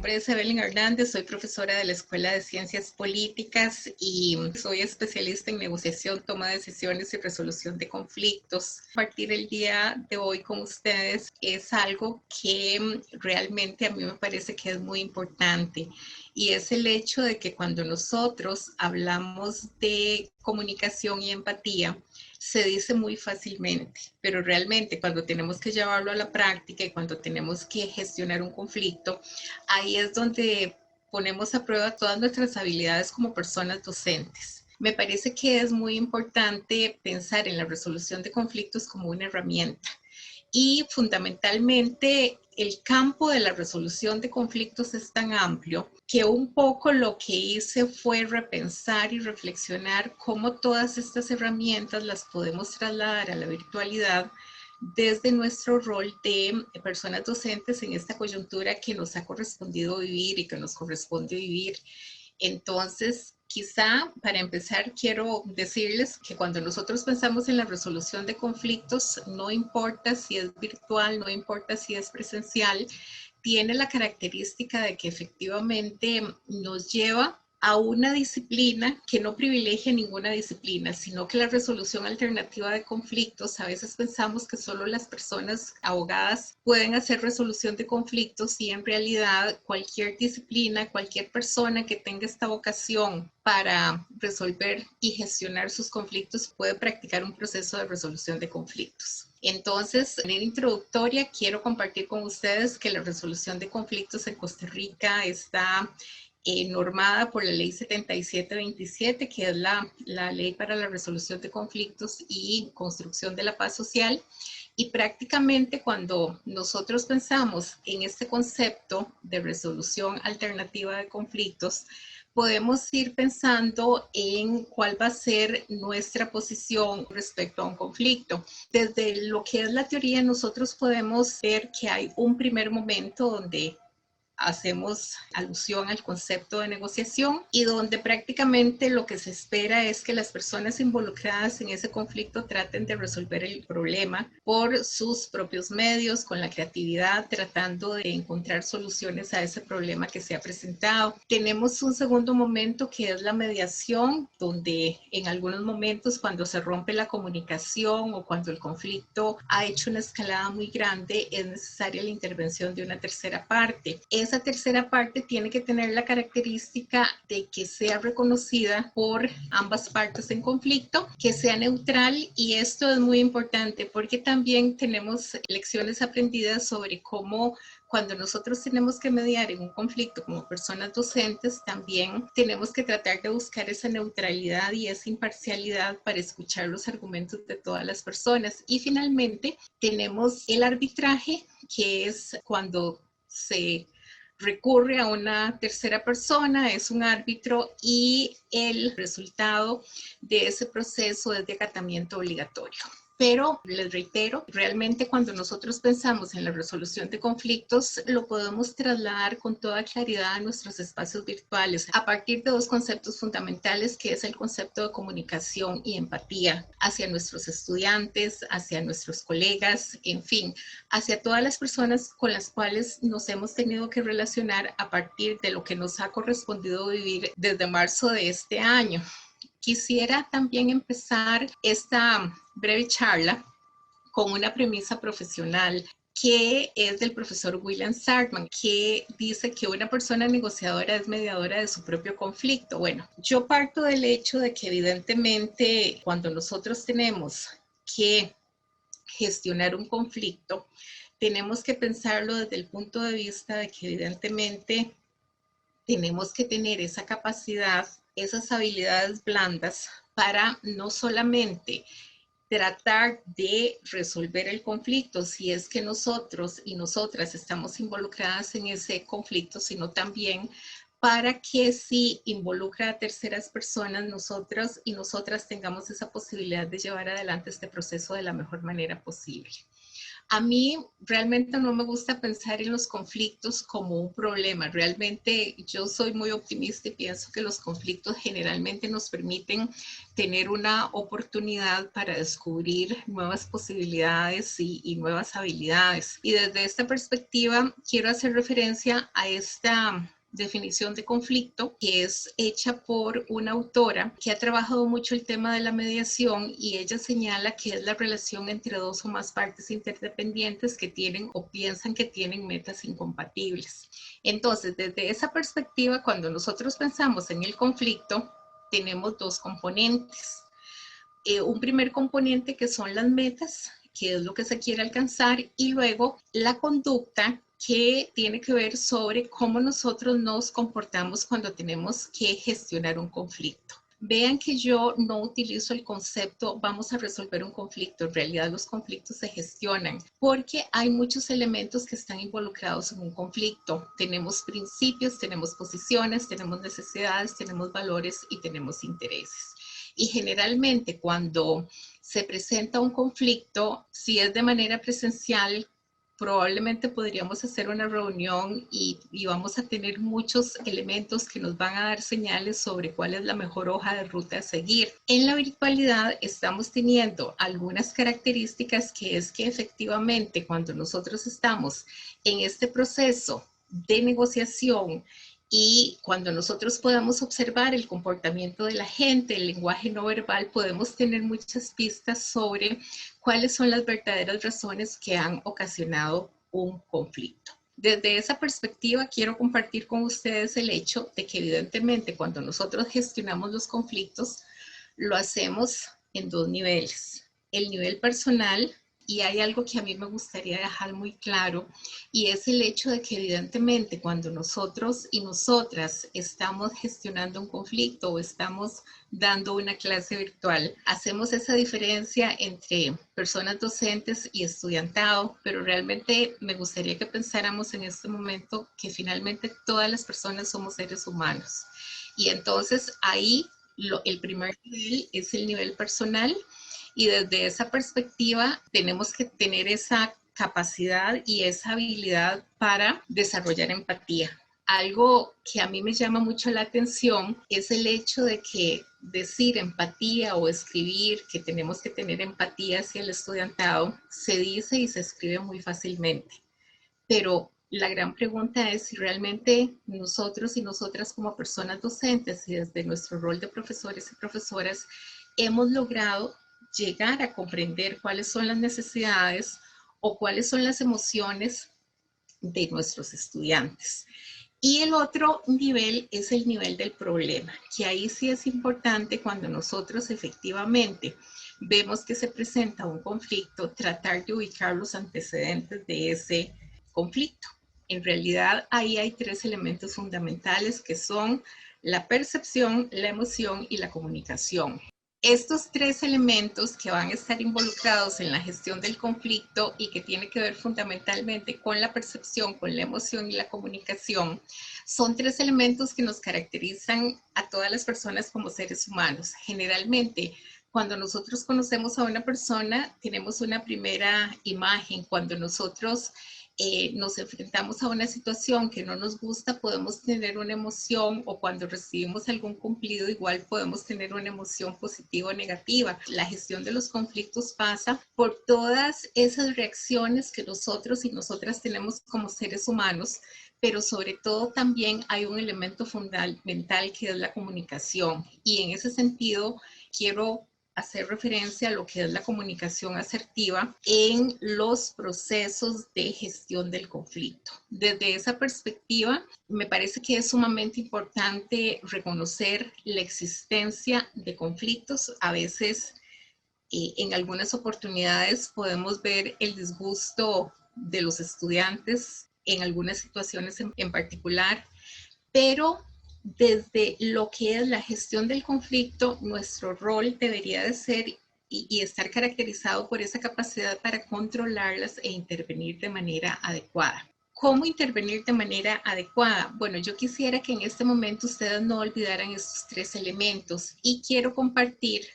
nombre es Evelyn Hernández, soy profesora de la Escuela de Ciencias Políticas y soy especialista en negociación, toma de decisiones y resolución de conflictos. Compartir el día de hoy con ustedes es algo que realmente a mí me parece que es muy importante y es el hecho de que cuando nosotros hablamos de comunicación y empatía, se dice muy fácilmente, pero realmente cuando tenemos que llevarlo a la práctica y cuando tenemos que gestionar un conflicto, ahí es donde ponemos a prueba todas nuestras habilidades como personas docentes. Me parece que es muy importante pensar en la resolución de conflictos como una herramienta. Y fundamentalmente el campo de la resolución de conflictos es tan amplio que un poco lo que hice fue repensar y reflexionar cómo todas estas herramientas las podemos trasladar a la virtualidad desde nuestro rol de personas docentes en esta coyuntura que nos ha correspondido vivir y que nos corresponde vivir. Entonces, quizá para empezar quiero decirles que cuando nosotros pensamos en la resolución de conflictos, no importa si es virtual, no importa si es presencial, tiene la característica de que efectivamente nos lleva a una disciplina que no privilegia ninguna disciplina, sino que la resolución alternativa de conflictos, a veces pensamos que solo las personas abogadas pueden hacer resolución de conflictos y en realidad cualquier disciplina, cualquier persona que tenga esta vocación para resolver y gestionar sus conflictos puede practicar un proceso de resolución de conflictos. Entonces, en la introductoria quiero compartir con ustedes que la resolución de conflictos en Costa Rica está normada por la ley 7727, que es la ley para la resolución de conflictos y construcción de la paz social. Y prácticamente cuando nosotros pensamos en este concepto de resolución alternativa de conflictos, podemos ir pensando en cuál va a ser nuestra posición respecto a un conflicto. Desde lo que es la teoría, nosotros podemos ver que hay un primer momento donde hacemos alusión al concepto de negociación y donde prácticamente lo que se espera es que las personas involucradas en ese conflicto traten de resolver el problema por sus propios medios, con la creatividad, tratando de encontrar soluciones a ese problema que se ha presentado. Tenemos un segundo momento que es la mediación, donde en algunos momentos cuando se rompe la comunicación o cuando el conflicto ha hecho una escalada muy grande, es necesaria la intervención de una tercera parte. Esa tercera parte tiene que tener la característica de que sea reconocida por ambas partes en conflicto, que sea neutral, y esto es muy importante porque también tenemos lecciones aprendidas sobre cómo cuando nosotros tenemos que mediar en un conflicto como personas docentes, también tenemos que tratar de buscar esa neutralidad y esa imparcialidad para escuchar los argumentos de todas las personas. Y finalmente tenemos el arbitraje, que es cuando se recurre a una tercera persona, es un árbitro y el resultado de ese proceso es de acatamiento obligatorio. Pero les reitero, realmente cuando nosotros pensamos en la resolución de conflictos, lo podemos trasladar con toda claridad a nuestros espacios virtuales a partir de dos conceptos fundamentales, que es el concepto de comunicación y empatía hacia nuestros estudiantes, hacia nuestros colegas, en fin, hacia todas las personas con las cuales nos hemos tenido que relacionar a partir de lo que nos ha correspondido vivir desde marzo de este año. Quisiera también empezar esta breve charla con una premisa profesional que es del profesor William Sartman, que dice que una persona negociadora es mediadora de su propio conflicto. Bueno, yo parto del hecho de que evidentemente cuando nosotros tenemos que gestionar un conflicto, tenemos que pensarlo desde el punto de vista de que evidentemente tenemos que tener esa capacidad, esas habilidades blandas para no solamente tratar de resolver el conflicto si es que nosotros y nosotras estamos involucradas en ese conflicto, sino también para que si involucra a terceras personas, nosotros y nosotras tengamos esa posibilidad de llevar adelante este proceso de la mejor manera posible. A mí realmente no me gusta pensar en los conflictos como un problema. Realmente yo soy muy optimista y pienso que los conflictos generalmente nos permiten tener una oportunidad para descubrir nuevas posibilidades y nuevas habilidades. Y desde esta perspectiva quiero hacer referencia a esta definición de conflicto, que es hecha por una autora que ha trabajado mucho el tema de la mediación, y ella señala que es la relación entre dos o más partes interdependientes que tienen o piensan que tienen metas incompatibles. Entonces, desde esa perspectiva, cuando nosotros pensamos en el conflicto, tenemos dos componentes. Un primer componente que son las metas, que es lo que se quiere alcanzar, y luego la conducta, que tiene que ver sobre cómo nosotros nos comportamos cuando tenemos que gestionar un conflicto. Vean que yo no utilizo el concepto vamos a resolver un conflicto. En realidad los conflictos se gestionan porque hay muchos elementos que están involucrados en un conflicto. Tenemos principios, tenemos posiciones, tenemos necesidades, tenemos valores y tenemos intereses. Y generalmente cuando se presenta un conflicto, si es de manera presencial, probablemente podríamos hacer una reunión y vamos a tener muchos elementos que nos van a dar señales sobre cuál es la mejor hoja de ruta a seguir. En la virtualidad estamos teniendo algunas características, que es que efectivamente cuando nosotros estamos en este proceso de negociación y cuando nosotros podamos observar el comportamiento de la gente, el lenguaje no verbal, podemos tener muchas pistas sobre cuáles son las verdaderas razones que han ocasionado un conflicto. Desde esa perspectiva, quiero compartir con ustedes el hecho de que evidentemente cuando nosotros gestionamos los conflictos, lo hacemos en dos niveles. El nivel personal, y hay algo que a mí me gustaría dejar muy claro, y es el hecho de que evidentemente cuando nosotros y nosotras estamos gestionando un conflicto o estamos dando una clase virtual, hacemos esa diferencia entre personas docentes y estudiantado, pero realmente me gustaría que pensáramos en este momento que finalmente todas las personas somos seres humanos. Y entonces ahí el primer nivel es el nivel personal, y desde esa perspectiva tenemos que tener esa capacidad y esa habilidad para desarrollar empatía. Algo que a mí me llama mucho la atención es el hecho de que decir empatía o escribir que tenemos que tener empatía hacia el estudiantado se dice y se escribe muy fácilmente, pero la gran pregunta es si realmente nosotros y nosotras como personas docentes y desde nuestro rol de profesores y profesoras hemos logrado llegar a comprender cuáles son las necesidades o cuáles son las emociones de nuestros estudiantes. Y el otro nivel es el nivel del problema, que ahí sí es importante cuando nosotros efectivamente vemos que se presenta un conflicto, tratar de ubicar los antecedentes de ese conflicto. En realidad ahí hay tres elementos fundamentales que son la percepción, la emoción y la comunicación. Estos tres elementos que van a estar involucrados en la gestión del conflicto y que tiene que ver fundamentalmente con la percepción, con la emoción y la comunicación, son tres elementos que nos caracterizan a todas las personas como seres humanos. Generalmente, cuando nosotros conocemos a una persona, tenemos una primera imagen. Cuando nosotros nos enfrentamos a una situación que no nos gusta, podemos tener una emoción, o cuando recibimos algún cumplido, igual podemos tener una emoción positiva o negativa. La gestión de los conflictos pasa por todas esas reacciones que nosotros y nosotras tenemos como seres humanos, pero sobre todo también hay un elemento fundamental que es la comunicación. Y en ese sentido, quiero hacer referencia a lo que es la comunicación asertiva en los procesos de gestión del conflicto. Desde esa perspectiva, me parece que es sumamente importante reconocer la existencia de conflictos. A veces, en algunas oportunidades, podemos ver el disgusto de los estudiantes en algunas situaciones en particular, pero desde lo que es la gestión del conflicto, nuestro rol debería de ser y estar caracterizado por esa capacidad para controlarlas e intervenir de manera adecuada. ¿Cómo intervenir de manera adecuada? Bueno, yo quisiera que en este momento ustedes no olvidaran estos tres elementos, y quiero compartir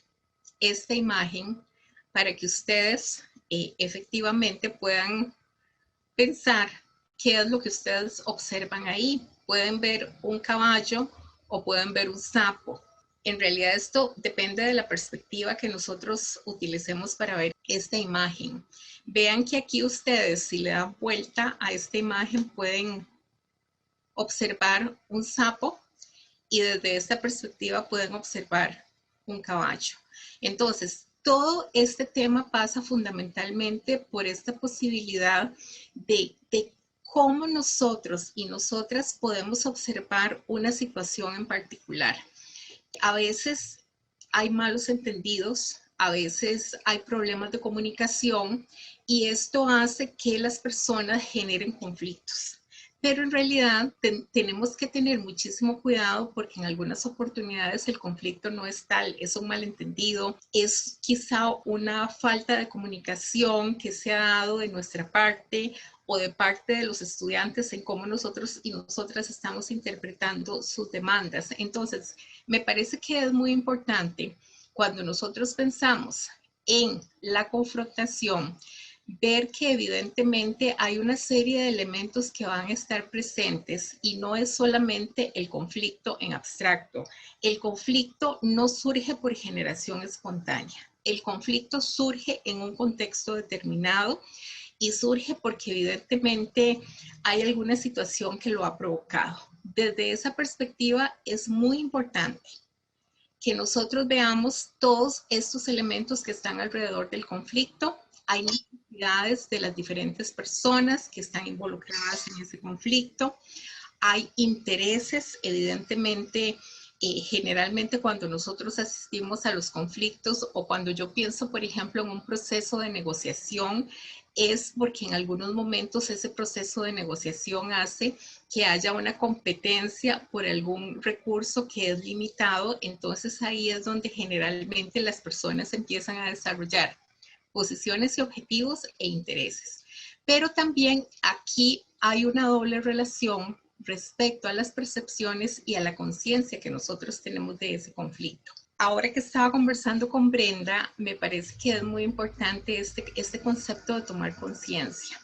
esta imagen para que ustedes efectivamente puedan pensar qué es lo que ustedes observan ahí. Pueden ver un caballo o pueden ver un sapo. En realidad esto depende de la perspectiva que nosotros utilicemos para ver esta imagen. Vean que aquí ustedes, si le dan vuelta a esta imagen, pueden observar un sapo y desde esta perspectiva pueden observar un caballo. Entonces, todo este tema pasa fundamentalmente por esta posibilidad de cómo nosotros y nosotras podemos observar una situación en particular. A veces hay malos entendidos, a veces hay problemas de comunicación y esto hace que las personas generen conflictos. Pero en realidad tenemos que tener muchísimo cuidado porque en algunas oportunidades el conflicto no es tal, es un malentendido, es quizá una falta de comunicación que se ha dado de nuestra parte o de parte de los estudiantes en cómo nosotros y nosotras estamos interpretando sus demandas. Entonces, me parece que es muy importante cuando nosotros pensamos en la confrontación, ver que evidentemente hay una serie de elementos que van a estar presentes y no es solamente el conflicto en abstracto. El conflicto no surge por generación espontánea. El conflicto surge en un contexto determinado y surge porque evidentemente hay alguna situación que lo ha provocado. Desde esa perspectiva es muy importante que nosotros veamos todos estos elementos que están alrededor del conflicto. Hay necesidades de las diferentes personas que están involucradas en ese conflicto. Hay intereses, evidentemente, generalmente cuando nosotros asistimos a los conflictos o cuando yo pienso, por ejemplo, en un proceso de negociación, es porque en algunos momentos ese proceso de negociación hace que haya una competencia por algún recurso que es limitado, entonces ahí es donde generalmente las personas empiezan a desarrollar posiciones y objetivos e intereses. Pero también aquí hay una doble relación respecto a las percepciones y a la conciencia que nosotros tenemos de ese conflicto. Ahora que estaba conversando con Brenda, me parece que es muy importante este concepto de tomar conciencia.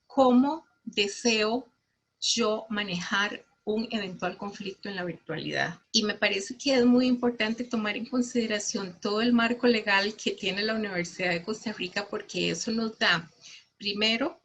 ¿Cómo deseo yo manejar un eventual conflicto en la virtualidad? Y me parece que es muy importante tomar en consideración todo el marco legal que tiene la Universidad de Costa Rica, porque eso nos da, primero,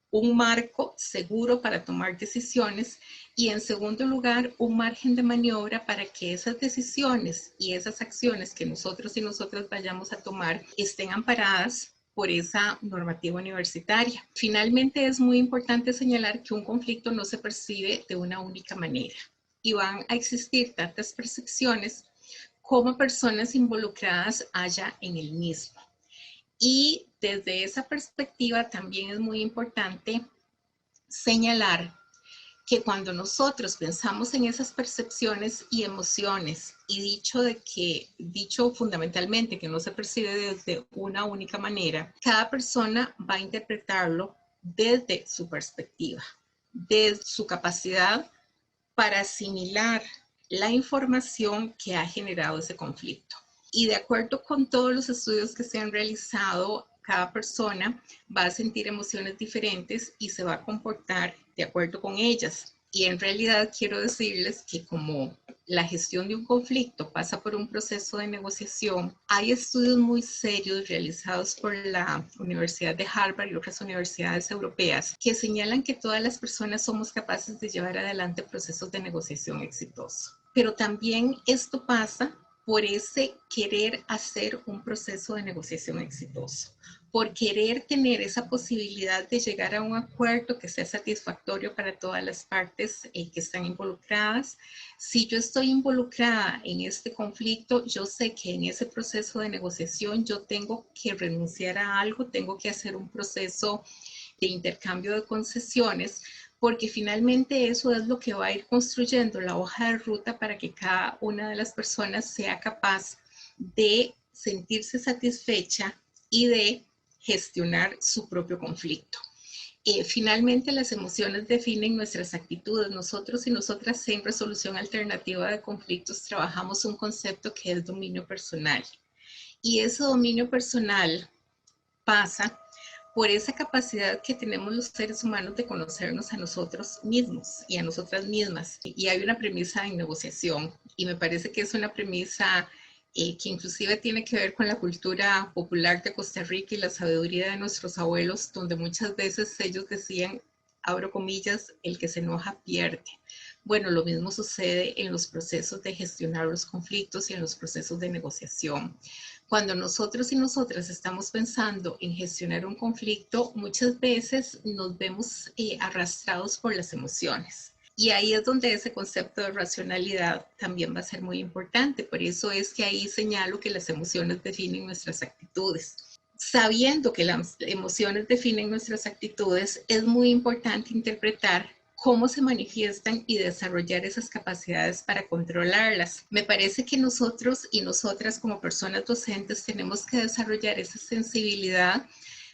un marco seguro para tomar decisiones y en segundo lugar, un margen de maniobra para que esas decisiones y esas acciones que nosotros y nosotras vayamos a tomar estén amparadas por esa normativa universitaria. Finalmente, es muy importante señalar que un conflicto no se percibe de una única manera y van a existir tantas percepciones como personas involucradas haya en el mismo. Y desde esa perspectiva también es muy importante señalar que cuando nosotros pensamos en esas percepciones y emociones y dicho fundamentalmente que no se percibe desde una única manera, cada persona va a interpretarlo desde su perspectiva, desde su capacidad para asimilar la información que ha generado ese conflicto. Y de acuerdo con todos los estudios que se han realizado, cada persona va a sentir emociones diferentes y se va a comportar de acuerdo con ellas. Y en realidad quiero decirles que como la gestión de un conflicto pasa por un proceso de negociación, hay estudios muy serios realizados por la Universidad de Harvard y otras universidades europeas que señalan que todas las personas somos capaces de llevar adelante procesos de negociación exitosos. Pero también esto pasa por ese querer hacer un proceso de negociación exitoso, por querer tener esa posibilidad de llegar a un acuerdo que sea satisfactorio para todas las partes que están involucradas. Si yo estoy involucrada en este conflicto, yo sé que en ese proceso de negociación yo tengo que renunciar a algo, tengo que hacer un proceso de intercambio de concesiones, porque finalmente eso es lo que va a ir construyendo la hoja de ruta para que cada una de las personas sea capaz de sentirse satisfecha y de gestionar su propio conflicto. Finalmente, las emociones definen nuestras actitudes. Nosotros y nosotras en resolución alternativa de conflictos trabajamos un concepto que es dominio personal. Y ese dominio personal pasa por esa capacidad que tenemos los seres humanos de conocernos a nosotros mismos y a nosotras mismas. Y hay una premisa en negociación, y me parece que es una premisa que inclusive tiene que ver con la cultura popular de Costa Rica y la sabiduría de nuestros abuelos, donde muchas veces ellos decían, abro comillas, el que se enoja pierde. Bueno, lo mismo sucede en los procesos de gestionar los conflictos y en los procesos de negociación. Cuando nosotros y nosotras estamos pensando en gestionar un conflicto, muchas veces nos vemos arrastrados por las emociones. Y ahí es donde ese concepto de racionalidad también va a ser muy importante. Por eso es que ahí señalo que las emociones definen nuestras actitudes. Sabiendo que las emociones definen nuestras actitudes, es muy importante interpretar cómo se manifiestan y desarrollar esas capacidades para controlarlas. Me parece que nosotros y nosotras como personas docentes tenemos que desarrollar esa sensibilidad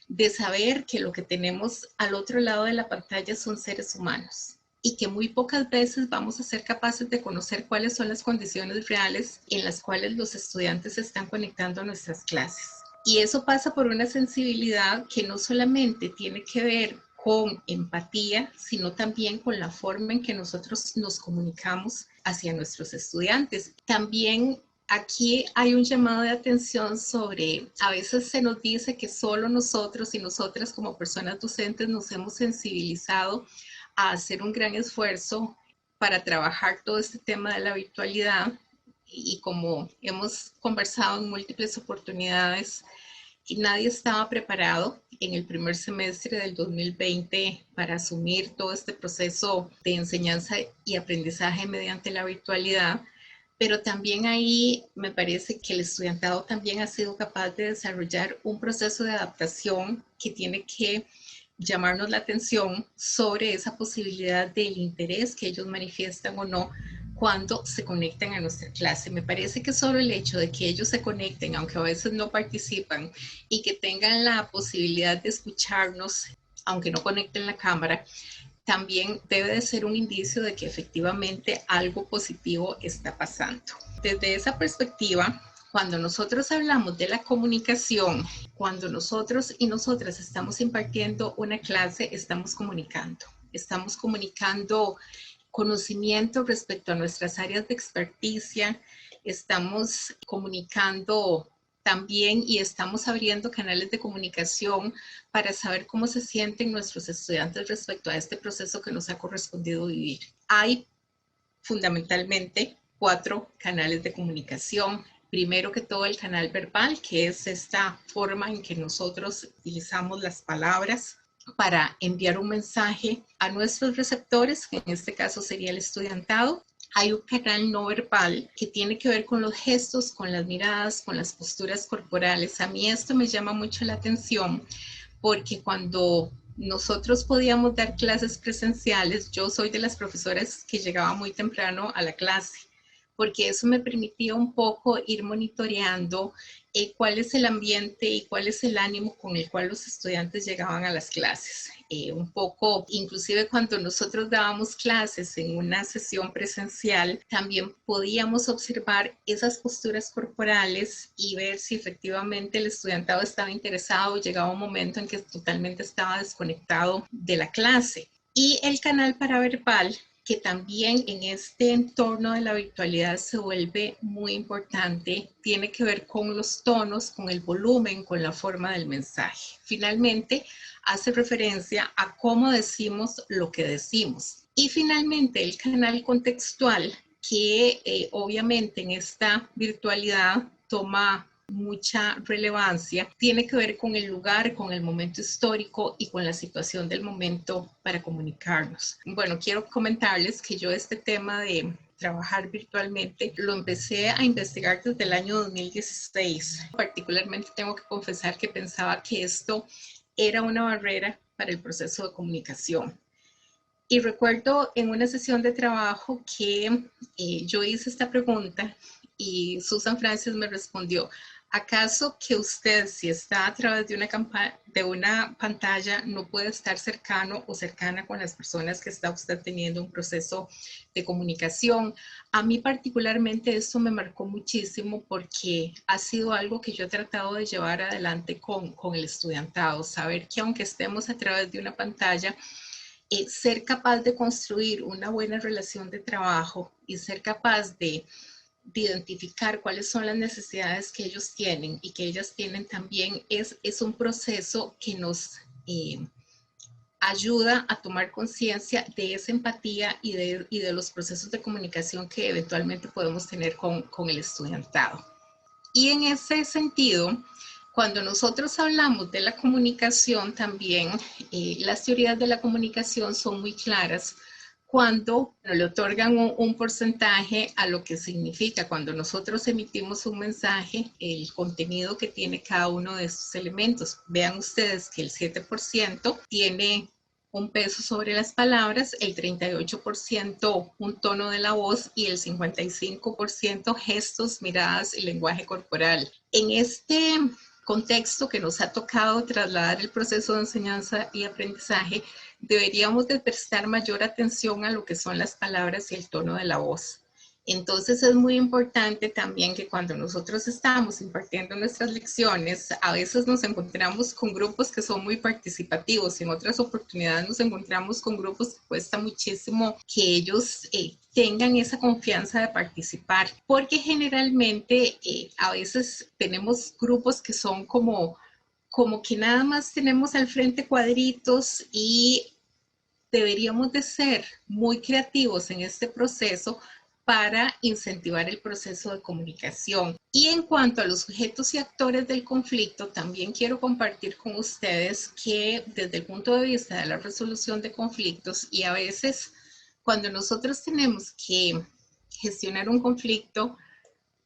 de saber que lo que tenemos al otro lado de la pantalla son seres humanos y que muy pocas veces vamos a ser capaces de conocer cuáles son las condiciones reales en las cuales los estudiantes se están conectando a nuestras clases. Y eso pasa por una sensibilidad que no solamente tiene que ver con empatía, sino también con la forma en que nosotros nos comunicamos hacia nuestros estudiantes. También aquí hay un llamado de atención sobre, a veces se nos dice que solo nosotros y nosotras como personas docentes nos hemos sensibilizado a hacer un gran esfuerzo para trabajar todo este tema de la virtualidad, y como hemos conversado en múltiples oportunidades, nadie estaba preparado en el primer semestre del 2020 para asumir todo este proceso de enseñanza y aprendizaje mediante la virtualidad, pero también ahí me parece que el estudiantado también ha sido capaz de desarrollar un proceso de adaptación que tiene que llamarnos la atención sobre esa posibilidad del interés que ellos manifiestan o no cuando se conectan a nuestra clase. Me parece que solo el hecho de que ellos se conecten, aunque a veces no participan, y que tengan la posibilidad de escucharnos, aunque no conecten la cámara, también debe de ser un indicio de que efectivamente algo positivo está pasando. Desde esa perspectiva, cuando nosotros hablamos de la comunicación, cuando nosotros y nosotras estamos impartiendo una clase, estamos comunicando. Estamos comunicando conocimiento respecto a nuestras áreas de experticia, estamos comunicando también y estamos abriendo canales de comunicación para saber cómo se sienten nuestros estudiantes respecto a este proceso que nos ha correspondido vivir. Hay fundamentalmente 4 canales de comunicación. Primero que todo, el canal verbal, que es esta forma en que nosotros utilizamos las palabras para enviar un mensaje a nuestros receptores, que en este caso sería el estudiantado. Hay un canal no verbal que tiene que ver con los gestos, con las miradas, con las posturas corporales. A mí esto me llama mucho la atención porque cuando nosotros podíamos dar clases presenciales, yo soy de las profesoras que llegaba muy temprano a la clase, porque eso me permitía un poco ir monitoreando cuál es el ambiente y cuál es el ánimo con el cual los estudiantes llegaban a las clases. Un poco, inclusive cuando nosotros dábamos clases en una sesión presencial, también podíamos observar esas posturas corporales y ver si efectivamente el estudiantado estaba interesado o llegaba un momento en que totalmente estaba desconectado de la clase. Y el canal paraverbal, que también en este entorno de la virtualidad se vuelve muy importante, tiene que ver con los tonos, con el volumen, con la forma del mensaje. Finalmente, hace referencia a cómo decimos lo que decimos. Y finalmente, el canal contextual, que obviamente en esta virtualidad toma mucha relevancia, tiene que ver con el lugar, con el momento histórico y con la situación del momento para comunicarnos. Bueno, quiero comentarles que yo este tema de trabajar virtualmente lo empecé a investigar desde el año 2016. Particularmente tengo que confesar que pensaba que esto era una barrera para el proceso de comunicación. Y recuerdo en una sesión de trabajo que yo hice esta pregunta y Susan Francis me respondió: ¿Acaso que usted, si está a través de una pantalla, no puede estar cercano o cercana con las personas que está usted teniendo un proceso de comunicación? A mí particularmente esto me marcó muchísimo porque ha sido algo que yo he tratado de llevar adelante con el estudiantado. Saber que aunque estemos a través de una pantalla, ser capaz de construir una buena relación de trabajo y ser capaz de identificar cuáles son las necesidades que ellos tienen y que ellas tienen también es un proceso que nos ayuda a tomar conciencia de esa empatía y de los procesos de comunicación que eventualmente podemos tener con el estudiantado. Y en ese sentido, cuando nosotros hablamos de la comunicación también, las teorías de la comunicación son muy claras cuando le otorgan un porcentaje a lo que significa cuando nosotros emitimos un mensaje, el contenido que tiene cada uno de estos elementos. Vean ustedes que el 7% tiene un peso sobre las palabras, el 38% un tono de la voz y el 55% gestos, miradas y lenguaje corporal. En este contexto que nos ha tocado trasladar el proceso de enseñanza y aprendizaje, deberíamos de prestar mayor atención a lo que son las palabras y el tono de la voz. Entonces es muy importante también que cuando nosotros estamos impartiendo nuestras lecciones, a veces nos encontramos con grupos que son muy participativos, en otras oportunidades nos encontramos con grupos que cuesta muchísimo que ellos tengan esa confianza de participar, porque generalmente a veces tenemos grupos que son como que nada más tenemos al frente cuadritos y deberíamos de ser muy creativos en este proceso para incentivar el proceso de comunicación. Y en cuanto a los sujetos y actores del conflicto, también quiero compartir con ustedes que desde el punto de vista de la resolución de conflictos, y a veces cuando nosotros tenemos que gestionar un conflicto,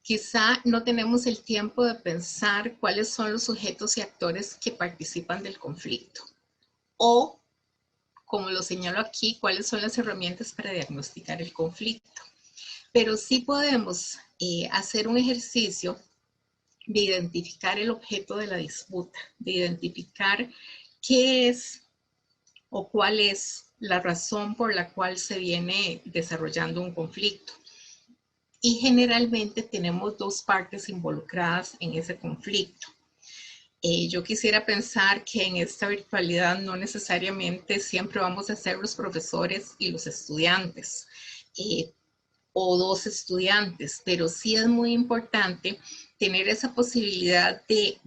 quizá no tenemos el tiempo de pensar cuáles son los sujetos y actores que participan del conflicto. O, como lo señalo aquí, cuáles son las herramientas para diagnosticar el conflicto. Pero sí podemos hacer un ejercicio de identificar el objeto de la disputa, de identificar qué es o cuál es la razón por la cual se viene desarrollando un conflicto. Y generalmente tenemos dos partes involucradas en ese conflicto. Yo quisiera pensar que en esta virtualidad no necesariamente siempre vamos a ser los profesores y los estudiantes. O dos estudiantes, pero sí es muy importante tener esa posibilidad de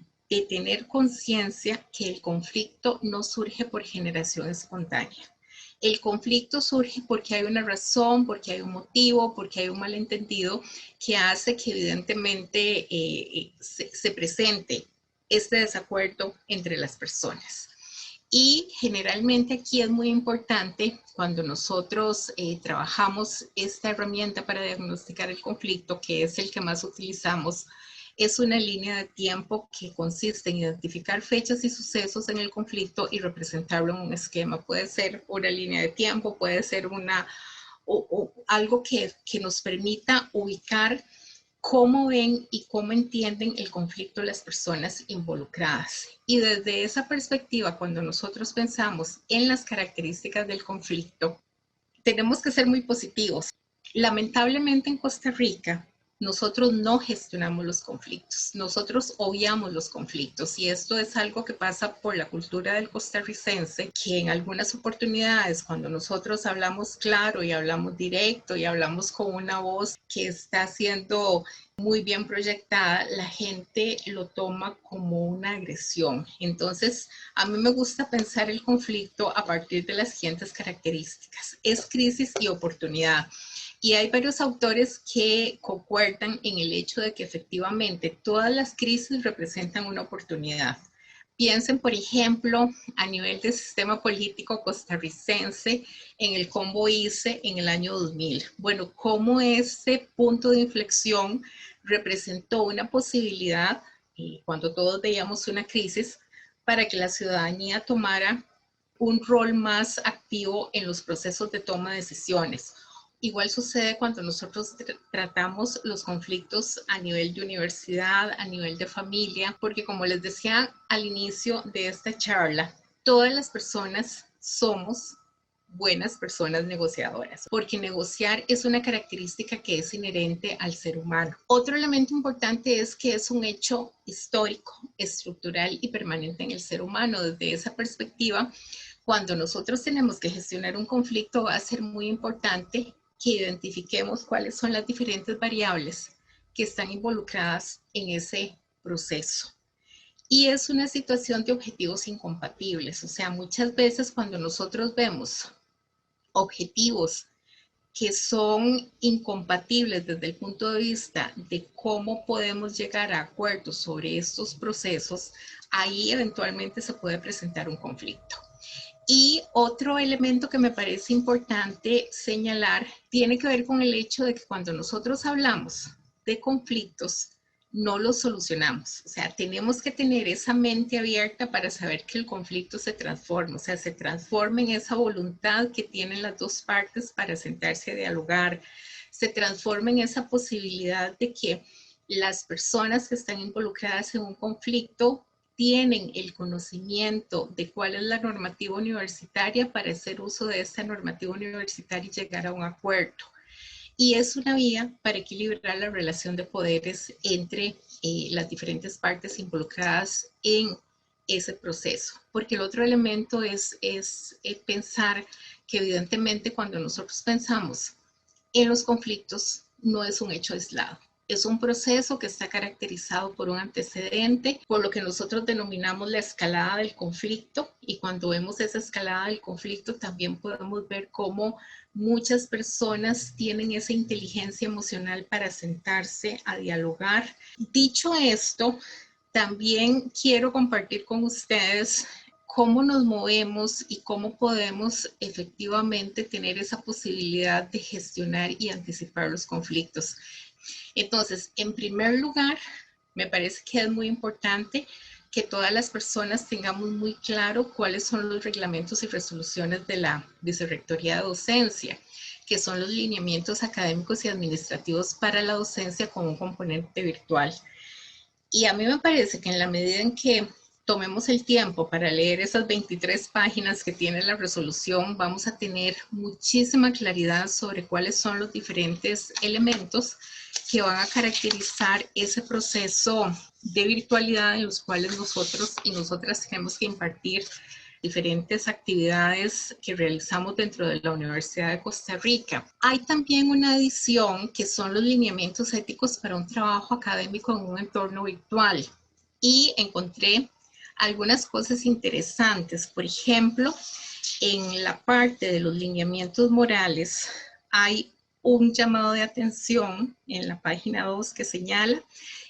tener conciencia que el conflicto no surge por generación espontánea. El conflicto surge porque hay una razón, porque hay un motivo, porque hay un malentendido que hace que evidentemente se presente este desacuerdo entre las personas. Y generalmente aquí es muy importante cuando nosotros trabajamos esta herramienta para diagnosticar el conflicto, que es el que más utilizamos, es una línea de tiempo que consiste en identificar fechas y sucesos en el conflicto y representarlo en un esquema. Puede ser una línea de tiempo, puede ser algo que nos permita ubicar cómo ven y cómo entienden el conflicto las personas involucradas. Y desde esa perspectiva, cuando nosotros pensamos en las características del conflicto, tenemos que ser muy positivos. Lamentablemente en Costa Rica, nosotros no gestionamos los conflictos, nosotros obviamos los conflictos y esto es algo que pasa por la cultura del costarricense, que en algunas oportunidades cuando nosotros hablamos claro y hablamos directo y hablamos con una voz que está siendo muy bien proyectada, la gente lo toma como una agresión. Entonces, a mí me gusta pensar el conflicto a partir de las siguientes características. Es crisis y oportunidad. Y hay varios autores que concuerdan en el hecho de que efectivamente todas las crisis representan una oportunidad. Piensen, por ejemplo, a nivel del sistema político costarricense en el combo ICE en el año 2000. Bueno, cómo ese punto de inflexión representó una posibilidad, cuando todos veíamos una crisis, para que la ciudadanía tomara un rol más activo en los procesos de toma de decisiones. Igual sucede cuando nosotros tratamos los conflictos a nivel de universidad, a nivel de familia, porque como les decía al inicio de esta charla, todas las personas somos buenas personas negociadoras, porque negociar es una característica que es inherente al ser humano. Otro elemento importante es que es un hecho histórico, estructural y permanente en el ser humano. Desde esa perspectiva, cuando nosotros tenemos que gestionar un conflicto, va a ser muy importante que identifiquemos cuáles son las diferentes variables que están involucradas en ese proceso. Y es una situación de objetivos incompatibles. O sea, muchas veces cuando nosotros vemos objetivos que son incompatibles desde el punto de vista de cómo podemos llegar a acuerdos sobre estos procesos, ahí eventualmente se puede presentar un conflicto. Y otro elemento que me parece importante señalar tiene que ver con el hecho de que cuando nosotros hablamos de conflictos, no los solucionamos. O sea, tenemos que tener esa mente abierta para saber que el conflicto se transforma, o sea, se transforma en esa voluntad que tienen las dos partes para sentarse a dialogar, se transforma en esa posibilidad de que las personas que están involucradas en un conflicto tienen el conocimiento de cuál es la normativa universitaria para hacer uso de esta normativa universitaria y llegar a un acuerdo. Y es una vía para equilibrar la relación de poderes entre las diferentes partes involucradas en ese proceso. Porque el otro elemento es pensar que evidentemente cuando nosotros pensamos en los conflictos no es un hecho aislado. Es un proceso que está caracterizado por un antecedente, por lo que nosotros denominamos la escalada del conflicto. Y cuando vemos esa escalada del conflicto, también podemos ver cómo muchas personas tienen esa inteligencia emocional para sentarse a dialogar. Dicho esto, también quiero compartir con ustedes cómo nos movemos y cómo podemos efectivamente tener esa posibilidad de gestionar y anticipar los conflictos. Entonces, en primer lugar, me parece que es muy importante que todas las personas tengamos muy claro cuáles son los reglamentos y resoluciones de la Vicerrectoría de Docencia, que son los lineamientos académicos y administrativos para la docencia con un componente virtual. Y a mí me parece que en la medida en que tomemos el tiempo para leer esas 23 páginas que tiene la resolución, vamos a tener muchísima claridad sobre cuáles son los diferentes elementos que van a caracterizar ese proceso de virtualidad en los cuales nosotros y nosotras tenemos que impartir diferentes actividades que realizamos dentro de la Universidad de Costa Rica. Hay también una edición que son los lineamientos éticos para un trabajo académico en un entorno virtual. Y encontré algunas cosas interesantes. Por ejemplo, en la parte de los lineamientos morales hay un llamado de atención en la página 2 que señala: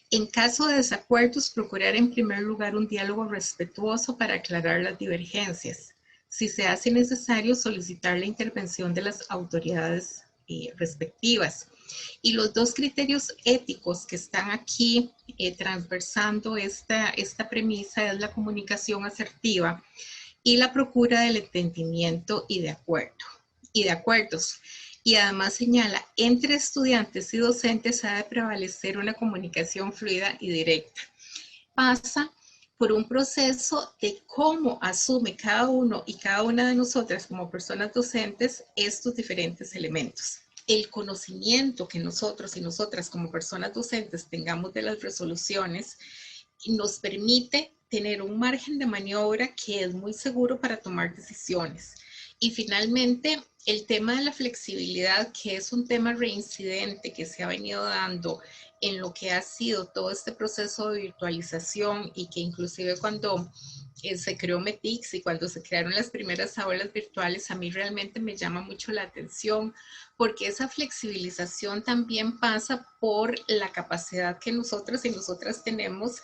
en caso de desacuerdos, procurar en primer lugar un diálogo respetuoso para aclarar las divergencias. Si se hace necesario, solicitar la intervención de las autoridades respectivas. Y los dos criterios éticos que están aquí transversando esta premisa es la comunicación asertiva y la procura del entendimiento y de acuerdos. Y además señala, entre estudiantes y docentes ha de prevalecer una comunicación fluida y directa. Pasa por un proceso de cómo asume cada uno y cada una de nosotras como personas docentes estos diferentes elementos. El conocimiento que nosotros y nosotras como personas docentes tengamos de las resoluciones nos permite tener un margen de maniobra que es muy seguro para tomar decisiones. Y finalmente, el tema de la flexibilidad, que es un tema reincidente que se ha venido dando en lo que ha sido todo este proceso de virtualización y que inclusive cuando se creó METIX y cuando se crearon las primeras aulas virtuales, a mí realmente me llama mucho la atención porque esa flexibilización también pasa por la capacidad que nosotros y nosotras tenemos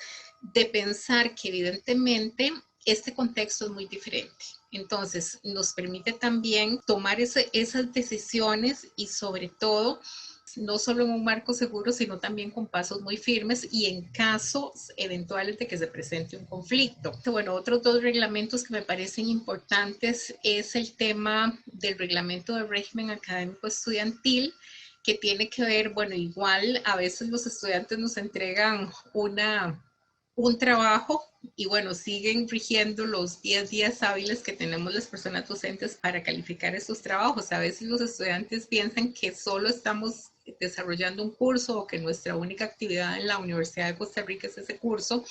de pensar que evidentemente este contexto es muy diferente. Entonces, nos permite también tomar esas decisiones y sobre todo no solo en un marco seguro, sino también con pasos muy firmes y en casos eventuales de que se presente un conflicto. Bueno, otros dos reglamentos que me parecen importantes es el tema del reglamento de régimen académico estudiantil, que tiene que ver, bueno, igual a veces los estudiantes nos entregan un trabajo y bueno, siguen rigiendo los 10 días hábiles que tenemos las personas docentes para calificar esos trabajos. A veces los estudiantes piensan que solo estamos desarrollando un curso o que nuestra única actividad en la Universidad de Costa Rica es ese curso,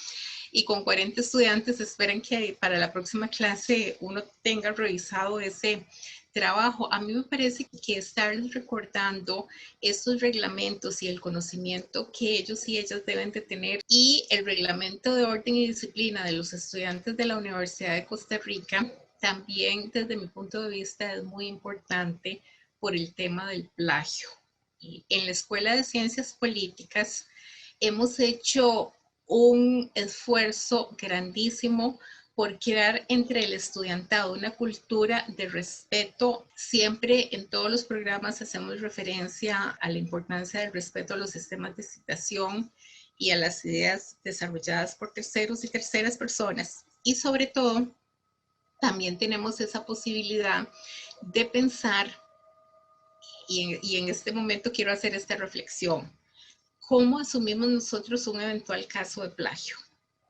y con 40 estudiantes esperan que para la próxima clase uno tenga revisado ese trabajo. A mí me parece que estarles recordando estos reglamentos y el conocimiento que ellos y ellas deben de tener, y el reglamento de orden y disciplina de los estudiantes de la Universidad de Costa Rica también desde mi punto de vista es muy importante por el tema del plagio. En la Escuela de Ciencias Políticas hemos hecho un esfuerzo grandísimo por crear entre el estudiantado una cultura de respeto. Siempre en todos los programas hacemos referencia a la importancia del respeto a los sistemas de citación y a las ideas desarrolladas por terceros y terceras personas. Y sobre todo, también tenemos esa posibilidad de pensar, y en este momento quiero hacer esta reflexión: ¿cómo asumimos nosotros un eventual caso de plagio?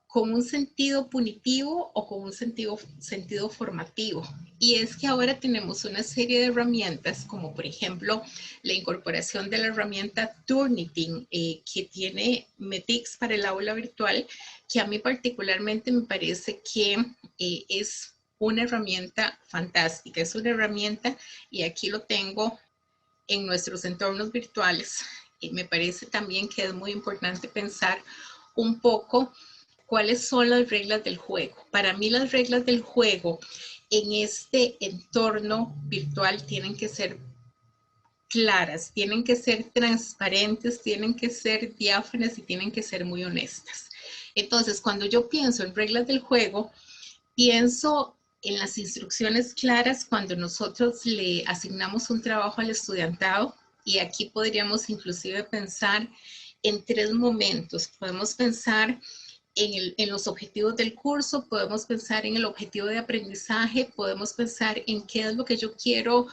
¿Con un sentido punitivo o con un sentido formativo? Y es que ahora tenemos una serie de herramientas, como por ejemplo la incorporación de la herramienta Turnitin, que tiene Metix para el aula virtual, que a mí particularmente me parece que es una herramienta fantástica. Es una herramienta, y aquí lo tengo en nuestros entornos virtuales. Me parece también que es muy importante pensar un poco cuáles son las reglas del juego. Para mí las reglas del juego en este entorno virtual tienen que ser claras, tienen que ser transparentes, tienen que ser diáfanas y tienen que ser muy honestas. Entonces, cuando yo pienso en reglas del juego, pienso en las instrucciones claras cuando nosotros le asignamos un trabajo al estudiantado, y aquí podríamos inclusive pensar en tres momentos. Podemos pensar en los objetivos del curso, podemos pensar en el objetivo de aprendizaje, podemos pensar en qué es lo que yo quiero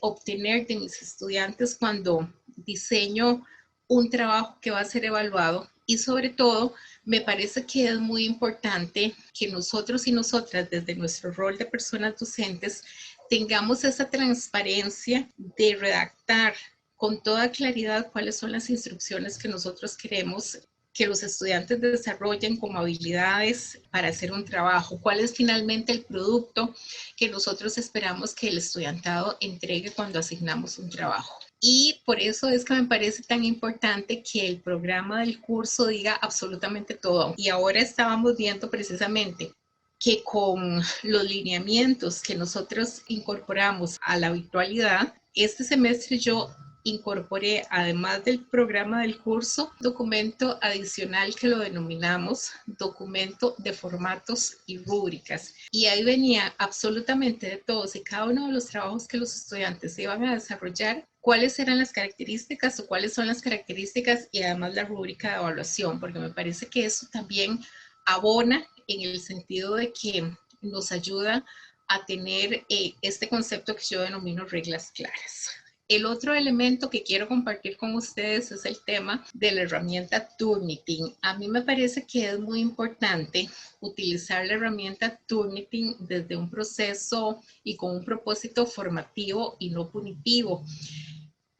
obtener de mis estudiantes cuando diseño un trabajo que va a ser evaluado. Y sobre todo, me parece que es muy importante que nosotros y nosotras, desde nuestro rol de personas docentes, tengamos esa transparencia de redactar con toda claridad cuáles son las instrucciones que nosotros queremos que los estudiantes desarrollen como habilidades para hacer un trabajo, cuál es finalmente el producto que nosotros esperamos que el estudiantado entregue cuando asignamos un trabajo. Y por eso es que me parece tan importante que el programa del curso diga absolutamente todo. Y ahora estábamos viendo precisamente que con los lineamientos que nosotros incorporamos a la virtualidad, este semestre yo incorporé, además del programa del curso, documento adicional que lo denominamos documento de formatos y rúbricas. Y ahí venía absolutamente de todos y cada uno de los trabajos que los estudiantes iban a desarrollar, cuáles eran las características o cuáles son las características, y además la rúbrica de evaluación, porque me parece que eso también abona en el sentido de que nos ayuda a tener este concepto que yo denomino reglas claras. El otro elemento que quiero compartir con ustedes es el tema de la herramienta Turnitin. A mí me parece que es muy importante utilizar la herramienta Turnitin desde un proceso y con un propósito formativo y no punitivo.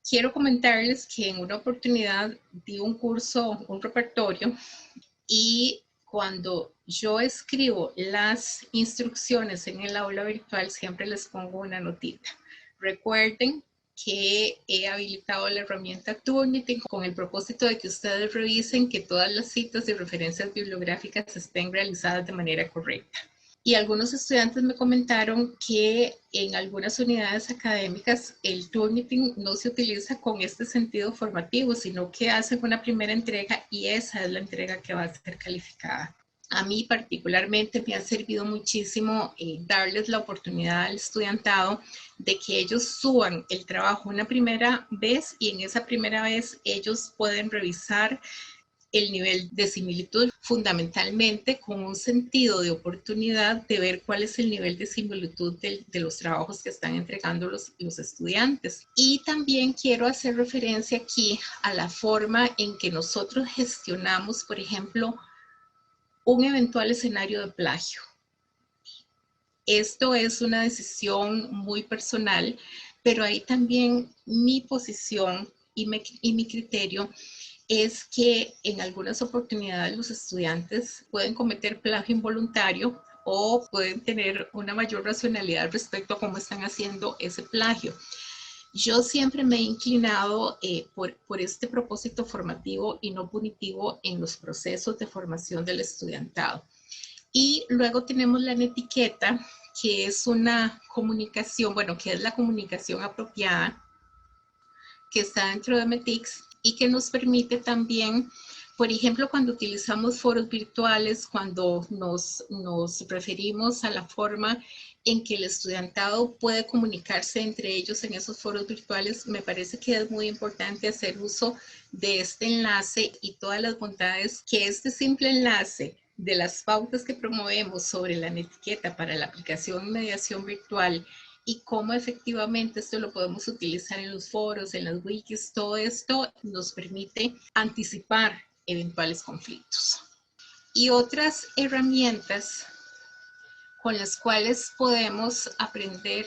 Quiero comentarles que en una oportunidad di un curso, un repertorio, y cuando yo escribo las instrucciones en el aula virtual siempre les pongo una notita. Recuerden que he habilitado la herramienta Turnitin con el propósito de que ustedes revisen que todas las citas y referencias bibliográficas estén realizadas de manera correcta. Y algunos estudiantes me comentaron que en algunas unidades académicas el Turnitin no se utiliza con este sentido formativo, sino que hacen una primera entrega y esa es la entrega que va a ser calificada. A mí particularmente me ha servido muchísimo darles la oportunidad al estudiantado de que ellos suban el trabajo una primera vez y en esa primera vez ellos pueden revisar el nivel de similitud fundamentalmente con un sentido de oportunidad de ver cuál es el nivel de similitud de los trabajos que están entregando los estudiantes. Y también quiero hacer referencia aquí a la forma en que nosotros gestionamos, por ejemplo, un eventual escenario de plagio. Esto es una decisión muy personal, pero ahí también mi posición y mi criterio es que en algunas oportunidades los estudiantes pueden cometer plagio involuntario o pueden tener una mayor racionalidad respecto a cómo están haciendo ese plagio. Yo siempre me he inclinado por este propósito formativo y no punitivo en los procesos de formación del estudiantado. Y luego tenemos la etiqueta, que es una comunicación, bueno, que es la comunicación apropiada, que está dentro de METICS y que nos permite también, por ejemplo, cuando utilizamos foros virtuales, cuando nos referimos a la forma en que el estudiantado puede comunicarse entre ellos en esos foros virtuales, me parece que es muy importante hacer uso de este enlace y todas las bondades que este simple enlace de las pautas que promovemos sobre la etiqueta para la aplicación y mediación virtual y cómo efectivamente esto lo podemos utilizar en los foros, en las wikis, todo esto nos permite anticipar eventuales conflictos. Y otras herramientas con las cuales podemos aprender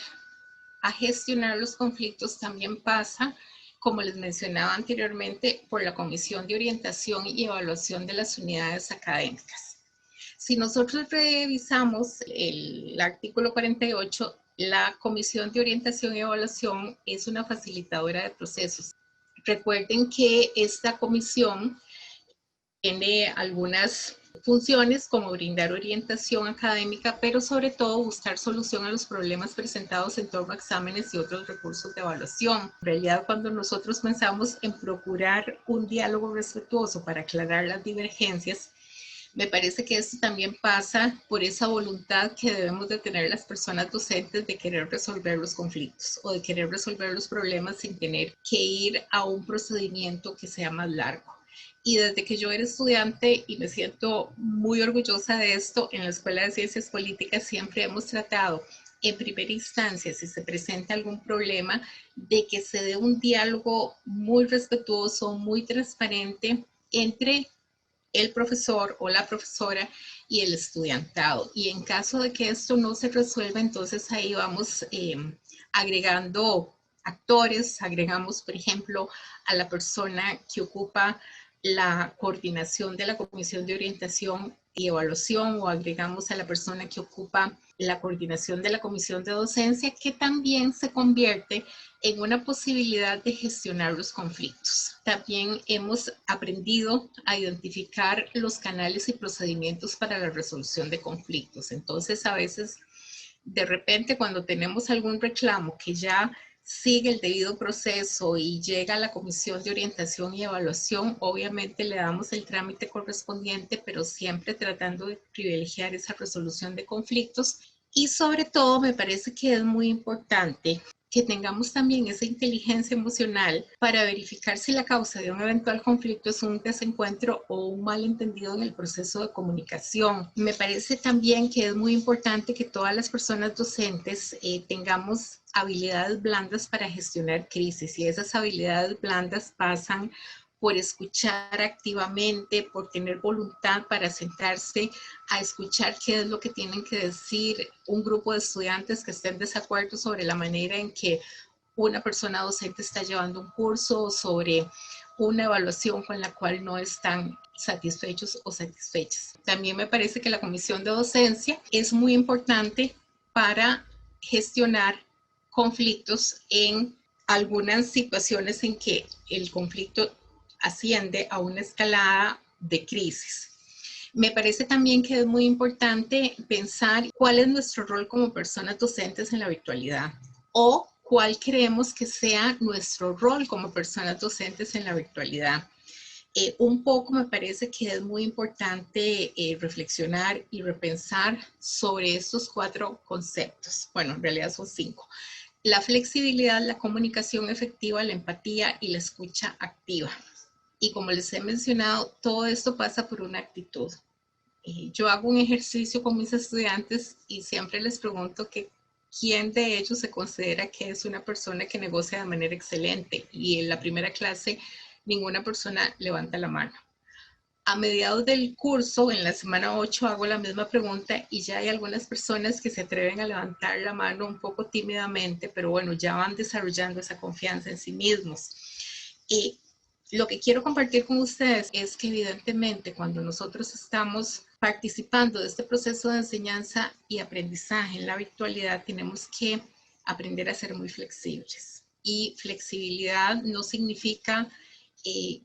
a gestionar los conflictos también pasa, como les mencionaba anteriormente, por la Comisión de Orientación y Evaluación de las Unidades Académicas. Si nosotros revisamos el artículo 48, la Comisión de Orientación y Evaluación es una facilitadora de procesos. Recuerden que esta comisión tiene algunas funciones como brindar orientación académica, pero sobre todo buscar solución a los problemas presentados en torno a exámenes y otros recursos de evaluación. En realidad, cuando nosotros pensamos en procurar un diálogo respetuoso para aclarar las divergencias, me parece que esto también pasa por esa voluntad que debemos de tener las personas docentes de querer resolver los conflictos o de querer resolver los problemas sin tener que ir a un procedimiento que sea más largo. Y desde que yo era estudiante, y me siento muy orgullosa de esto, en la Escuela de Ciencias Políticas siempre hemos tratado en primera instancia, si se presenta algún problema, de que se dé un diálogo muy respetuoso, muy transparente entre el profesor o la profesora y el estudiantado. Y en caso de que esto no se resuelva, entonces ahí vamos agregando actores, agregamos, por ejemplo, a la persona que ocupa la coordinación de la Comisión de Orientación y Evaluación o agregamos a la persona que ocupa la coordinación de la Comisión de Docencia, que también se convierte en una posibilidad de gestionar los conflictos. También hemos aprendido a identificar los canales y procedimientos para la resolución de conflictos. Entonces, a veces, de repente, cuando tenemos algún reclamo que ya sigue el debido proceso y llega a la Comisión de Orientación y Evaluación, obviamente le damos el trámite correspondiente, pero siempre tratando de privilegiar esa resolución de conflictos. Y sobre todo me parece que es muy importante que tengamos también esa inteligencia emocional para verificar si la causa de un eventual conflicto es un desencuentro o un malentendido en el proceso de comunicación. Me parece también que es muy importante que todas las personas docentes tengamos habilidades blandas para gestionar crisis, y esas habilidades blandas pasan por escuchar activamente, por tener voluntad para sentarse a escuchar qué es lo que tienen que decir un grupo de estudiantes que estén de desacuerdo sobre la manera en que una persona docente está llevando un curso, sobre una evaluación con la cual no están satisfechos o satisfechas. También me parece que la comisión de docencia es muy importante para gestionar conflictos en algunas situaciones en que el conflicto asciende a una escalada de crisis. Me parece también que es muy importante pensar cuál es nuestro rol como personas docentes en la virtualidad o cuál creemos que sea nuestro rol como personas docentes en la virtualidad. Un poco me parece que es muy importante reflexionar y repensar sobre estos 4 conceptos. Bueno, en realidad son 5. La flexibilidad, la comunicación efectiva, la empatía y la escucha activa. Y como les he mencionado, todo esto pasa por una actitud. Yo hago un ejercicio con mis estudiantes y siempre les pregunto que quién de ellos se considera que es una persona que negocia de manera excelente. Y en la primera clase, ninguna persona levanta la mano. A mediados del curso, en la semana 8, hago la misma pregunta y ya hay algunas personas que se atreven a levantar la mano un poco tímidamente, pero bueno, ya van desarrollando esa confianza en sí mismos. Lo que quiero compartir con ustedes es que evidentemente cuando nosotros estamos participando de este proceso de enseñanza y aprendizaje en la virtualidad, tenemos que aprender a ser muy flexibles. Y flexibilidad no significa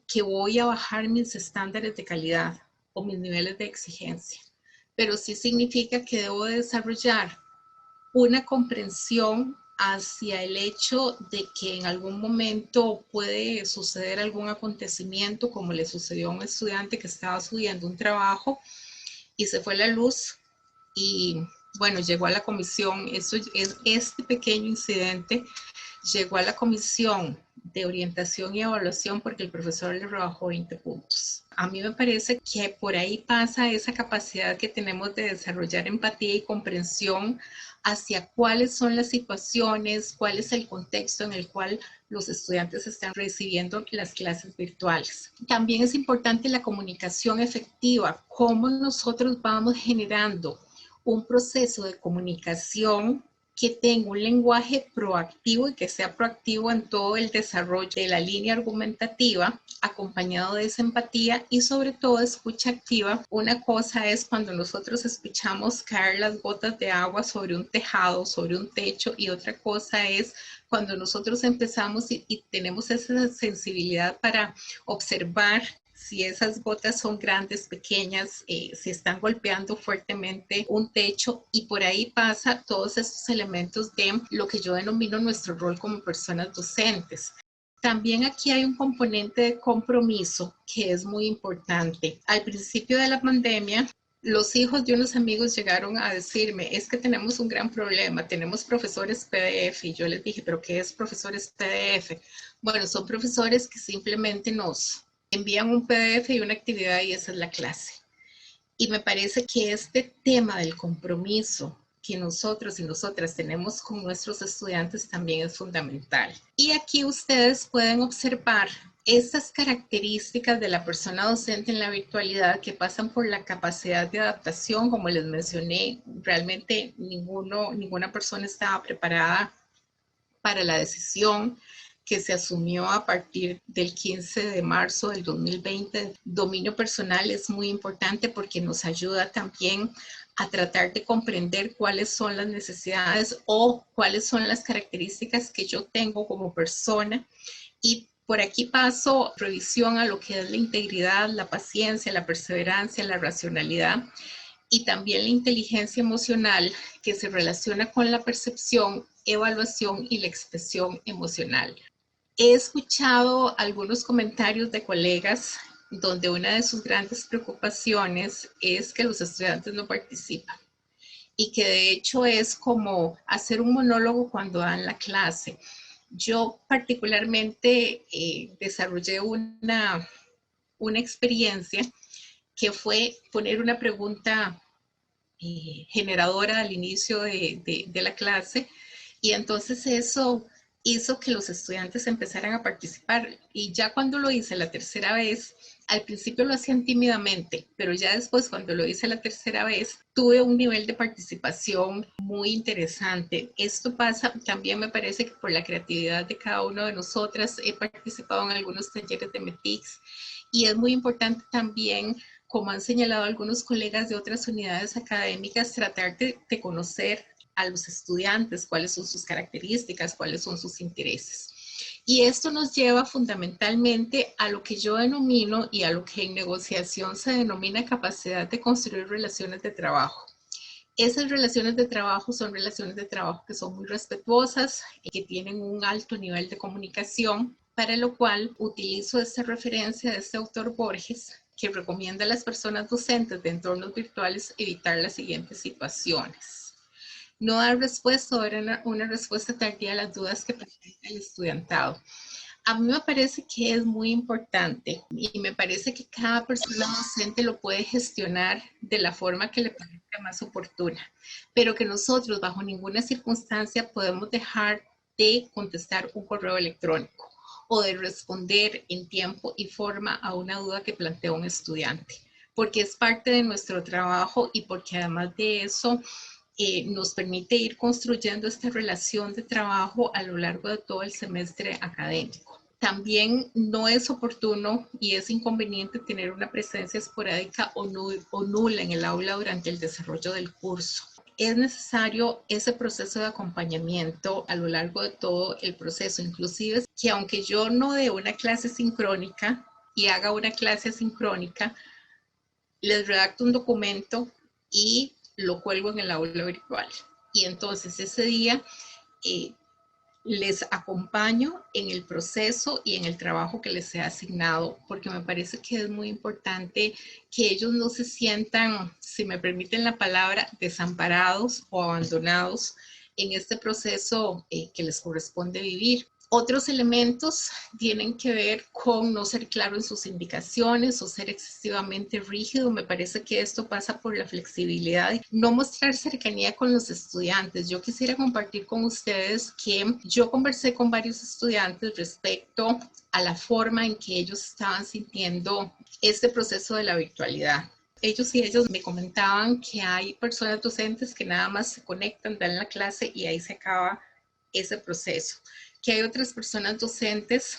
que voy a bajar mis estándares de calidad o mis niveles de exigencia, pero sí significa que debo desarrollar una comprensión hacia el hecho de que en algún momento puede suceder algún acontecimiento, como le sucedió a un estudiante que estaba subiendo un trabajo y se fue la luz y bueno, llegó a la comisión. Este pequeño incidente llegó a la comisión de orientación y evaluación porque el profesor le rebajó 20 puntos. A mí me parece que por ahí pasa esa capacidad que tenemos de desarrollar empatía y comprensión hacia cuáles son las situaciones, cuál es el contexto en el cual los estudiantes están recibiendo las clases virtuales. También es importante la comunicación efectiva, cómo nosotros vamos generando un proceso de comunicación que tenga un lenguaje proactivo y que sea proactivo en todo el desarrollo de la línea argumentativa, acompañado de esa empatía y sobre todo escucha activa. Una cosa es cuando nosotros escuchamos caer las gotas de agua sobre un tejado, sobre un techo, y otra cosa es cuando nosotros empezamos y tenemos esa sensibilidad para observar si esas gotas son grandes, pequeñas, si están golpeando fuertemente un techo, y por ahí pasa todos estos elementos de lo que yo denomino nuestro rol como personas docentes. También aquí hay un componente de compromiso que es muy importante. Al principio de la pandemia, los hijos de unos amigos llegaron a decirme, es que tenemos un gran problema, tenemos profesores PDF, y yo les dije, ¿pero qué es profesores PDF? Bueno, son profesores que simplemente nos envían un PDF y una actividad y esa es la clase. Y me parece que este tema del compromiso que nosotros y nosotras tenemos con nuestros estudiantes también es fundamental. Y aquí ustedes pueden observar estas características de la persona docente en la virtualidad que pasan por la capacidad de adaptación. Como les mencioné, realmente ninguna persona estaba preparada para la decisión que se asumió a partir del 15 de marzo del 2020. Dominio personal es muy importante porque nos ayuda también a tratar de comprender cuáles son las necesidades o cuáles son las características que yo tengo como persona. Y por aquí paso revisión a lo que es la integridad, la paciencia, la perseverancia, la racionalidad y también la inteligencia emocional, que se relaciona con la percepción, evaluación y la expresión emocional. He escuchado algunos comentarios de colegas donde una de sus grandes preocupaciones es que los estudiantes no participan y que de hecho es como hacer un monólogo cuando dan la clase. Yo particularmente desarrollé una experiencia que fue poner una pregunta generadora al inicio de la clase, y entonces eso hizo que los estudiantes empezaran a participar. Y ya cuando lo hice la tercera vez, al principio lo hacían tímidamente, pero ya después cuando lo hice la tercera vez, tuve un nivel de participación muy interesante. Esto pasa también, me parece, que por la creatividad de cada uno de nosotras. He participado en algunos talleres de METICS y es muy importante también, como han señalado algunos colegas de otras unidades académicas, tratar de conocer a los estudiantes, cuáles son sus características, cuáles son sus intereses. Y esto nos lleva fundamentalmente a lo que yo denomino y a lo que en negociación se denomina capacidad de construir relaciones de trabajo. Esas relaciones de trabajo son relaciones de trabajo que son muy respetuosas, que tienen un alto nivel de comunicación para lo cual utilizo esta referencia de este autor Borges, que recomienda a las personas docentes de entornos virtuales evitar las siguientes situaciones. No dar respuesta o dar una respuesta tardía a las dudas que presenta el estudiantado. A mí me parece que es muy importante y me parece que cada persona docente lo puede gestionar de la forma que le parezca más oportuna, pero que nosotros bajo ninguna circunstancia podemos dejar de contestar un correo electrónico o de responder en tiempo y forma a una duda que plantea un estudiante, porque es parte de nuestro trabajo y porque además de eso nos permite ir construyendo esta relación de trabajo a lo largo de todo el semestre académico. También no es oportuno y es inconveniente tener una presencia esporádica o nula en el aula durante el desarrollo del curso. Es necesario ese proceso de acompañamiento a lo largo de todo el proceso, inclusive que aunque yo no dé una clase sincrónica y haga una clase asincrónica, les redacto un documento y lo cuelgo en el aula virtual. Y entonces ese día les acompaño en el proceso y en el trabajo que les he asignado, porque me parece que es muy importante que ellos no se sientan, si me permiten la palabra, desamparados o abandonados en este proceso que les corresponde vivir. Otros elementos tienen que ver con no ser claro en sus indicaciones o ser excesivamente rígido. Me parece que esto pasa por la flexibilidad, no mostrar cercanía con los estudiantes. Yo quisiera compartir con ustedes que yo conversé con varios estudiantes respecto a la forma en que ellos estaban sintiendo este proceso de la virtualidad. Ellos y ellas me comentaban que hay personas docentes que nada más se conectan, dan la clase y ahí se acaba ese proceso. Que hay otras personas docentes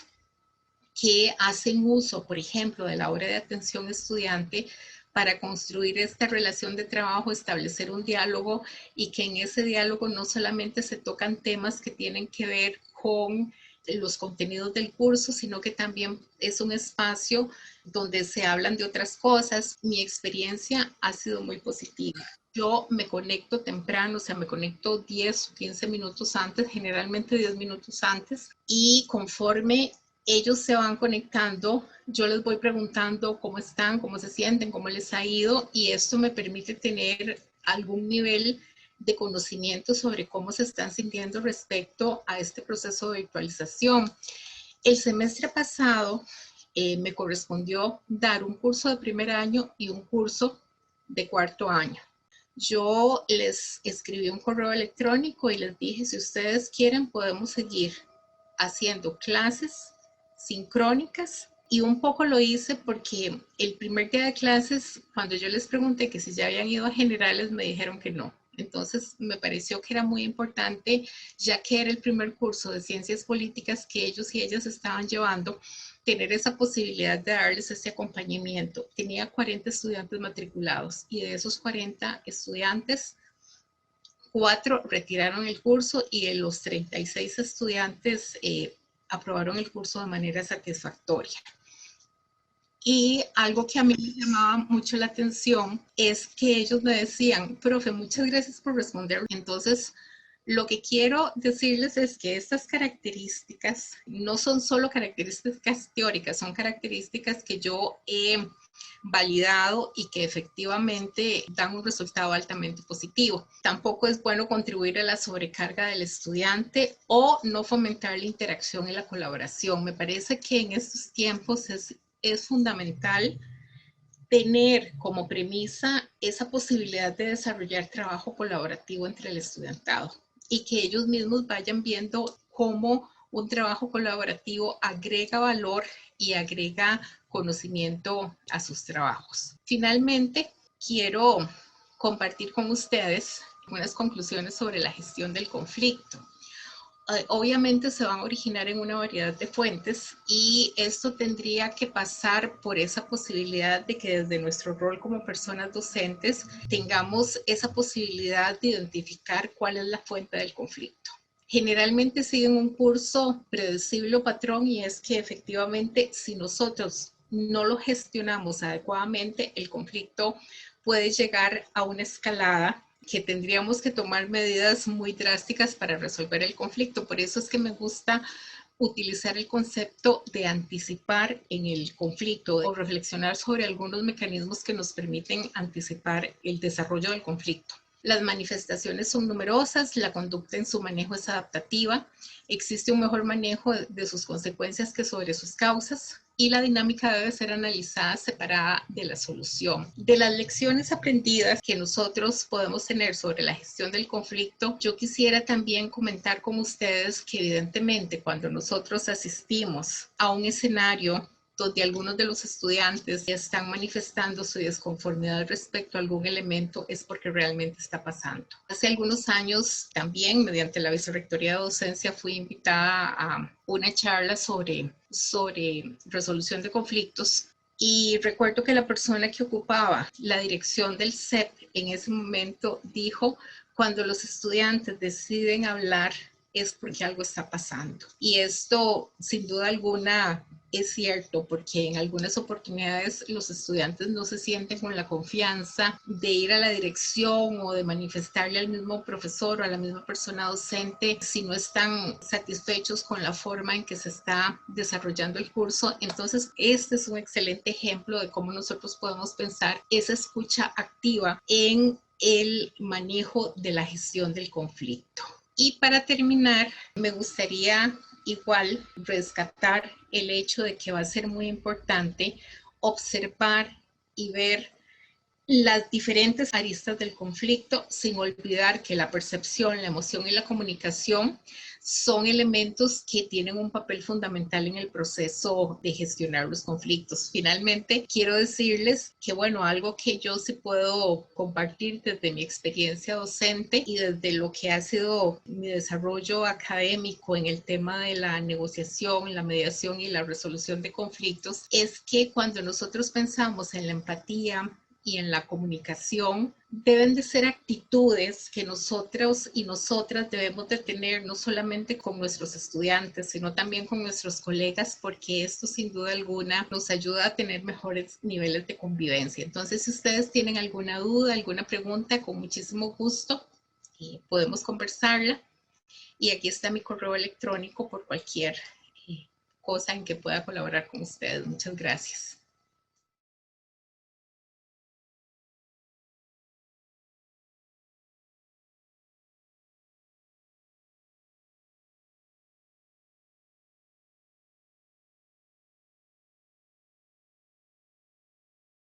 que hacen uso, por ejemplo, de la hora de atención estudiante para construir esta relación de trabajo, establecer un diálogo y que en ese diálogo no solamente se tocan temas que tienen que ver con los contenidos del curso, sino que también es un espacio donde se hablan de otras cosas. Mi experiencia ha sido muy positiva. Yo me conecto temprano, o sea, me conecto 10 o 15 minutos antes, generalmente 10 minutos antes, y conforme ellos se van conectando, yo les voy preguntando cómo están, cómo se sienten, cómo les ha ido, y esto me permite tener algún nivel de conocimiento sobre cómo se están sintiendo respecto a este proceso de virtualización. El semestre pasado me correspondió dar un curso de primer año y un curso de cuarto año. Yo les escribí un correo electrónico y les dije, si ustedes quieren, podemos seguir haciendo clases sincrónicas. Y un poco lo hice porque el primer día de clases, cuando yo les pregunté que si ya habían ido a generales, me dijeron que no. Entonces me pareció que era muy importante, ya que era el primer curso de ciencias políticas que ellos y ellas estaban llevando, tener esa posibilidad de darles ese acompañamiento. Tenía 40 estudiantes matriculados y de esos 40 estudiantes, 4 retiraron el curso y de los 36 estudiantes aprobaron el curso de manera satisfactoria. Y algo que a mí me llamaba mucho la atención es que ellos me decían, profe, muchas gracias por responder. Entonces, lo que quiero decirles es que estas características no son solo características teóricas, son características que yo he validado y que efectivamente dan un resultado altamente positivo. Tampoco es bueno contribuir a la sobrecarga del estudiante o no fomentar la interacción y la colaboración. Me parece que en estos tiempos es fundamental tener como premisa esa posibilidad de desarrollar trabajo colaborativo entre el estudiantado y que ellos mismos vayan viendo cómo un trabajo colaborativo agrega valor y agrega conocimiento a sus trabajos. Finalmente, quiero compartir con ustedes unas conclusiones sobre la gestión del conflicto. Obviamente se van a originar en una variedad de fuentes y esto tendría que pasar por esa posibilidad de que desde nuestro rol como personas docentes tengamos esa posibilidad de identificar cuál es la fuente del conflicto. Generalmente siguen un curso predecible o patrón y es que efectivamente si nosotros no lo gestionamos adecuadamente, el conflicto puede llegar a una escalada que tendríamos que tomar medidas muy drásticas para resolver el conflicto. Por eso es que me gusta utilizar el concepto de anticipar en el conflicto o reflexionar sobre algunos mecanismos que nos permiten anticipar el desarrollo del conflicto. Las manifestaciones son numerosas, la conducta en su manejo es adaptativa, existe un mejor manejo de sus consecuencias que sobre sus causas, y la dinámica debe ser analizada separada de la solución. De las lecciones aprendidas que nosotros podemos tener sobre la gestión del conflicto, yo quisiera también comentar con ustedes que evidentemente cuando nosotros asistimos a un escenario donde algunos de los estudiantes están manifestando su desconformidad respecto a algún elemento, es porque realmente está pasando. Hace algunos años también, mediante la Vicerrectoría de Docencia, fui invitada a una charla sobre resolución de conflictos. Y recuerdo que la persona que ocupaba la dirección del CEP en ese momento dijo, cuando los estudiantes deciden hablar es porque algo está pasando. Y esto, sin duda alguna, es cierto, porque en algunas oportunidades los estudiantes no se sienten con la confianza de ir a la dirección o de manifestarle al mismo profesor o a la misma persona docente si no están satisfechos con la forma en que se está desarrollando el curso. Entonces, este es un excelente ejemplo de cómo nosotros podemos pensar esa escucha activa en el manejo de la gestión del conflicto. Y para terminar, me gustaría igual rescatar el hecho de que va a ser muy importante observar y ver las diferentes aristas del conflicto, sin olvidar que la percepción, la emoción y la comunicación son elementos que tienen un papel fundamental en el proceso de gestionar los conflictos. Finalmente, quiero decirles que, bueno, algo que yo sí puedo compartir desde mi experiencia docente y desde lo que ha sido mi desarrollo académico en el tema de la negociación, la mediación y la resolución de conflictos, es que cuando nosotros pensamos en la empatía y en la comunicación, deben de ser actitudes que nosotros y nosotras debemos de tener no solamente con nuestros estudiantes, sino también con nuestros colegas, porque esto sin duda alguna nos ayuda a tener mejores niveles de convivencia. Entonces, si ustedes tienen alguna duda, alguna pregunta, con muchísimo gusto podemos conversarla. Y aquí está mi correo electrónico por cualquier cosa en que pueda colaborar con ustedes. Muchas gracias.